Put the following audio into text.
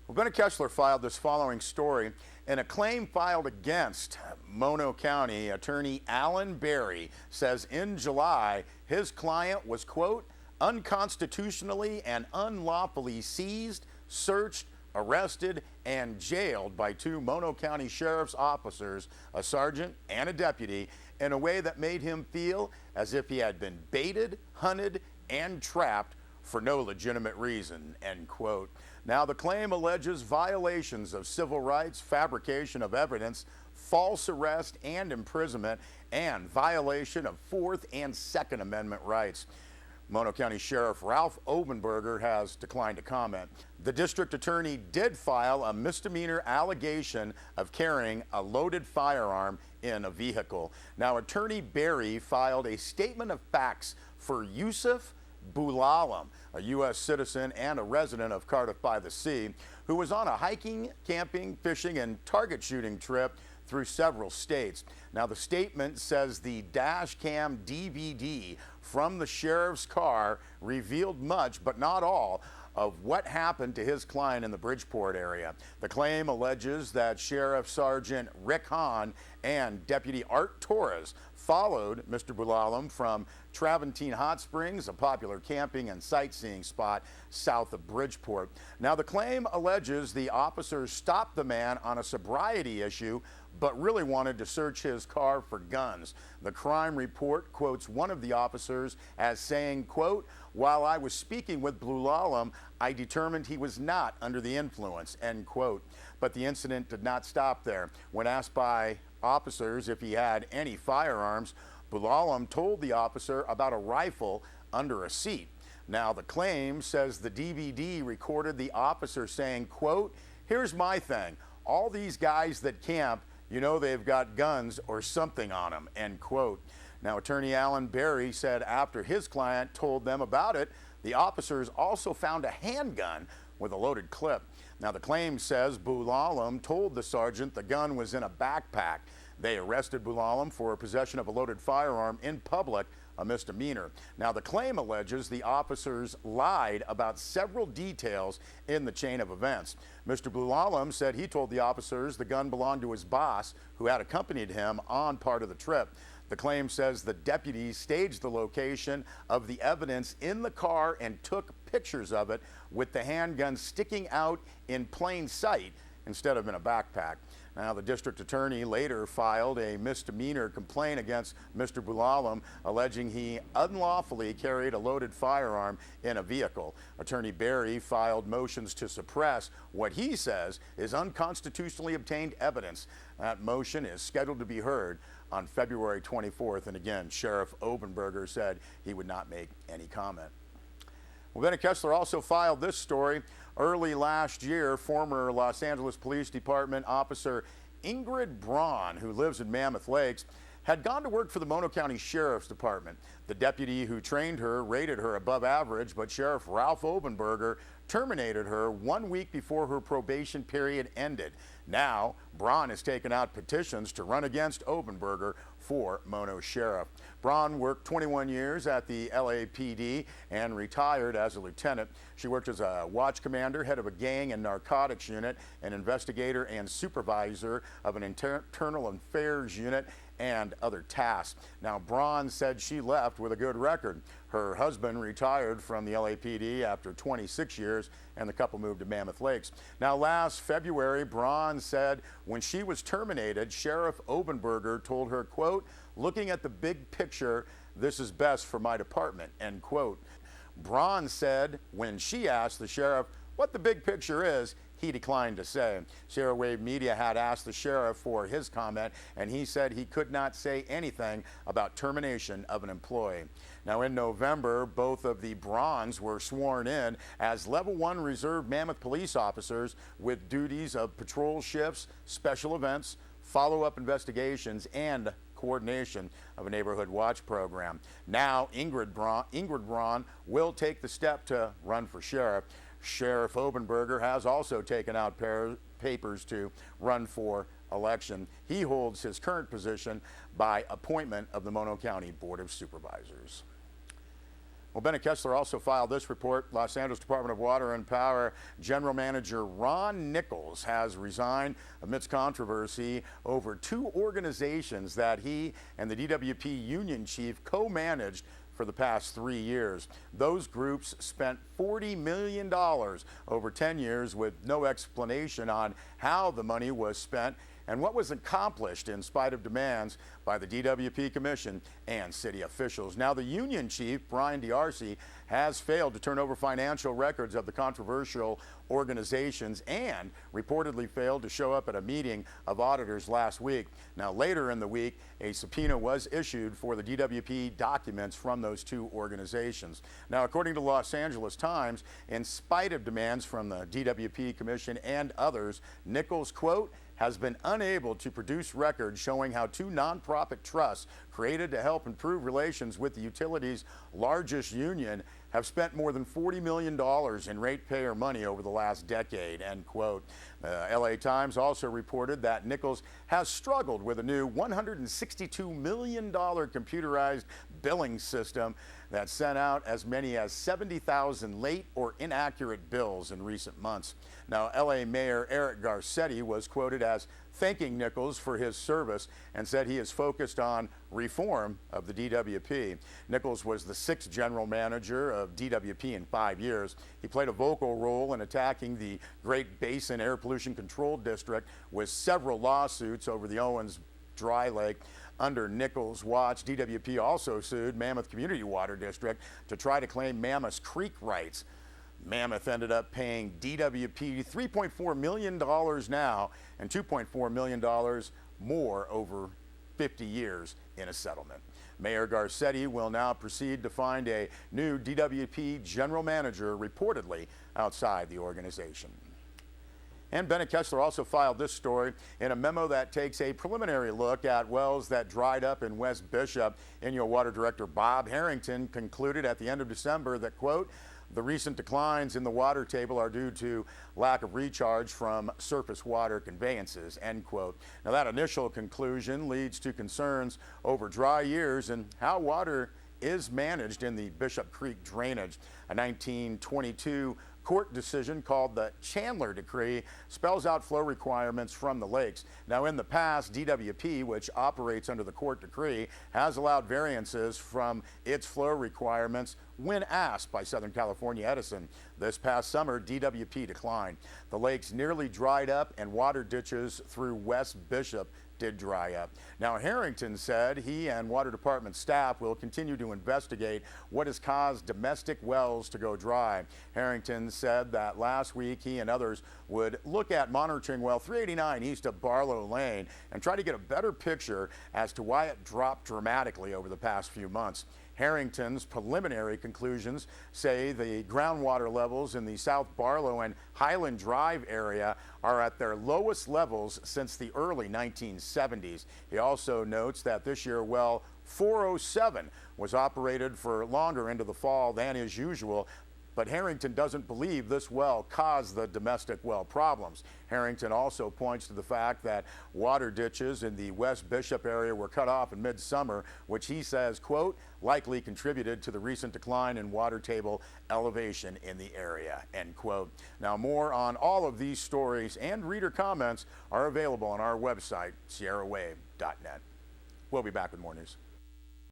Well, Benny Kessler filed this following story in a claim filed against Mono County. Attorney Alan Berry says in July his client was, quote, unconstitutionally and unlawfully seized, searched, arrested, and jailed by two Mono County Sheriff's officers, a sergeant and a deputy, in a way that made him feel as if he had been baited, hunted, and trapped for no legitimate reason, end quote. Now, the claim alleges violations of civil rights, fabrication of evidence, false arrest and imprisonment, and violation of Fourth and Second Amendment rights. Mono County Sheriff Ralph Obenberger has declined to comment. The district attorney did file a misdemeanor allegation of carrying a loaded firearm in a vehicle. Now, Attorney Berry filed a statement of facts for Yusuf Bulalam, a U.S. citizen and a resident of Cardiff by the Sea, who was on a hiking, camping, fishing, and target shooting trip through several states. Now, the statement says the dash cam DVD from the sheriff's car revealed much, but not all, of what happened to his client in the Bridgeport area. The claim alleges that Sheriff Sergeant Rick Hahn and Deputy Art Torres followed Mr. Bulalam from Travertine Hot Springs, a popular camping and sightseeing spot south of Bridgeport. Now, the claim alleges the officers stopped the man on a sobriety issue, but really wanted to search his car for guns. The crime report quotes one of the officers as saying, quote, while I was speaking with Bulalam, I determined he was not under the influence, end quote. But the incident did not stop there. When asked by officers if he had any firearms, Bulalam told the officer about a rifle under a seat. Now, the claim says the DVD recorded the officer saying, quote, here's my thing, all these guys that camp, you know they've got guns or something on them, end quote. Now, Attorney Alan Berry said after his client told them about it, the officers also found a handgun with a loaded clip. Now, the claim says Bulalam told the sergeant the gun was in a backpack. They arrested Bulalam for possession of a loaded firearm in public, a misdemeanor. Now, the claim alleges the officers lied about several details in the chain of events. Mr. Bulalam said he told the officers the gun belonged to his boss, who had accompanied him on part of the trip. The claim says the deputies staged the location of the evidence in the car and took pictures of it with the handgun sticking out in plain sight instead of in a backpack. Now, the district attorney later filed a misdemeanor complaint against Mr. Bulalam, alleging he unlawfully carried a loaded firearm in a vehicle. Attorney Berry filed motions to suppress what he says is unconstitutionally obtained evidence. That motion is scheduled to be heard on February 24th. And again, Sheriff Obenberger said he would not make any comment. Well, Benny Kessler also filed this story. Early last year, former Los Angeles Police Department officer Ingrid Braun, who lives in Mammoth Lakes, had gone to work for the Mono County Sheriff's Department. The deputy who trained her rated her above average, but Sheriff Ralph Obenberger terminated her 1 week before her probation period ended. Now, Braun has taken out petitions to run against Obenberger for Mono Sheriff. Braun worked 21 years at the LAPD and retired as a lieutenant. She worked as a watch commander, head of a gang and narcotics unit, an investigator and supervisor of an internal affairs unit, and other tasks. Now, Braun said she left with a good record. Her husband retired from the LAPD after 26 years, and the couple moved to Mammoth Lakes. Now, last February, Braun said when she was terminated, Sheriff Obenberger told her, quote, looking at the big picture, this is best for my department, end quote. Braun said when she asked the sheriff what the big picture is, he declined to say. Sierra Wave Media had asked the sheriff for his comment, and he said he could not say anything about termination of an employee. Now, in November, both of the Brauns were sworn in as Level 1 Reserve Mammoth police officers with duties of patrol shifts, special events, follow-up investigations, and coordination of a neighborhood watch program. Now, Ingrid Braun will take the step to run for sheriff. Sheriff Obenberger has also taken out papers to run for election. He holds his current position by appointment of the Mono County Board of Supervisors. Well, Bennett Kessler also filed this report. Los Angeles Department of Water and Power General Manager Ron Nichols has resigned amidst controversy over two organizations that he and the DWP union chief co-managed for the past 3 years. Those groups spent $40 million over 10 years with no explanation on how the money was spent and what was accomplished in spite of demands by the DWP Commission and city officials. Now, the union chief, Brian D'Arcy, has failed to turn over financial records of the controversial organizations and reportedly failed to show up at a meeting of auditors last week. Now, later in the week, a subpoena was issued for the DWP documents from those two organizations. Now, according to Los Angeles Times, in spite of demands from the DWP Commission and others, Nichols, quote, has been unable to produce records showing how two nonprofit trusts created to help improve relations with the utility's largest union have spent more than $40 million in ratepayer money over the last decade, end quote. LA Times also reported that Nichols has struggled with a new $162 million computerized billing system that sent out as many as 70,000 late or inaccurate bills in recent months. Now, LA Mayor Eric Garcetti was quoted as thanking Nichols for his service and said he is focused on reform of the DWP. Nichols was the 6th general manager of DWP in 5 years. He played a vocal role in attacking the Great Basin Air Pollution Control District with several lawsuits over the Owens Dry Lake. Under Nichols' watch, DWP also sued Mammoth Community Water District to try to claim Mammoth Creek rights. Mammoth ended up paying DWP $3.4 million now and $2.4 million more over 50 years in a settlement. Mayor Garcetti will now proceed to find a new DWP general manager reportedly outside the organization. And Bennett Kessler also filed this story in a memo that takes a preliminary look at wells that dried up in West Bishop. Inyo Water Director Bob Harrington concluded at the end of December that, quote, the recent declines in the water table are due to lack of recharge from surface water conveyances, end quote. Now, that initial conclusion leads to concerns over dry years and how water is managed in the Bishop Creek drainage. A 1922 court decision called the Chandler Decree spells out flow requirements from the lakes. Now, in the past, DWP, which operates under the court decree, has allowed variances from its flow requirements when asked by Southern California Edison. This past summer, DWP declined. The lakes nearly dried up and water ditches through West Bishop did dry up. Now, Harrington said he and Water Department staff will continue to investigate what has caused domestic wells to go dry. Harrington said that last week he and others would look at monitoring well 389 east of Barlow Lane and try to get a better picture as to why it dropped dramatically over the past few months. Harrington's preliminary conclusions say the groundwater levels in the South Barlow and Highland Drive area are at their lowest levels since the early 1970s. He also notes that this year well 407 was operated for longer into the fall than is usual, but Harrington doesn't believe this well caused the domestic well problems. Harrington also points to the fact that water ditches in the West Bishop area were cut off in midsummer, which he says, quote, likely contributed to the recent decline in water table elevation in the area, end quote. Now, more on all of these stories and reader comments are available on our website, sierrawave.net. We'll be back with more news.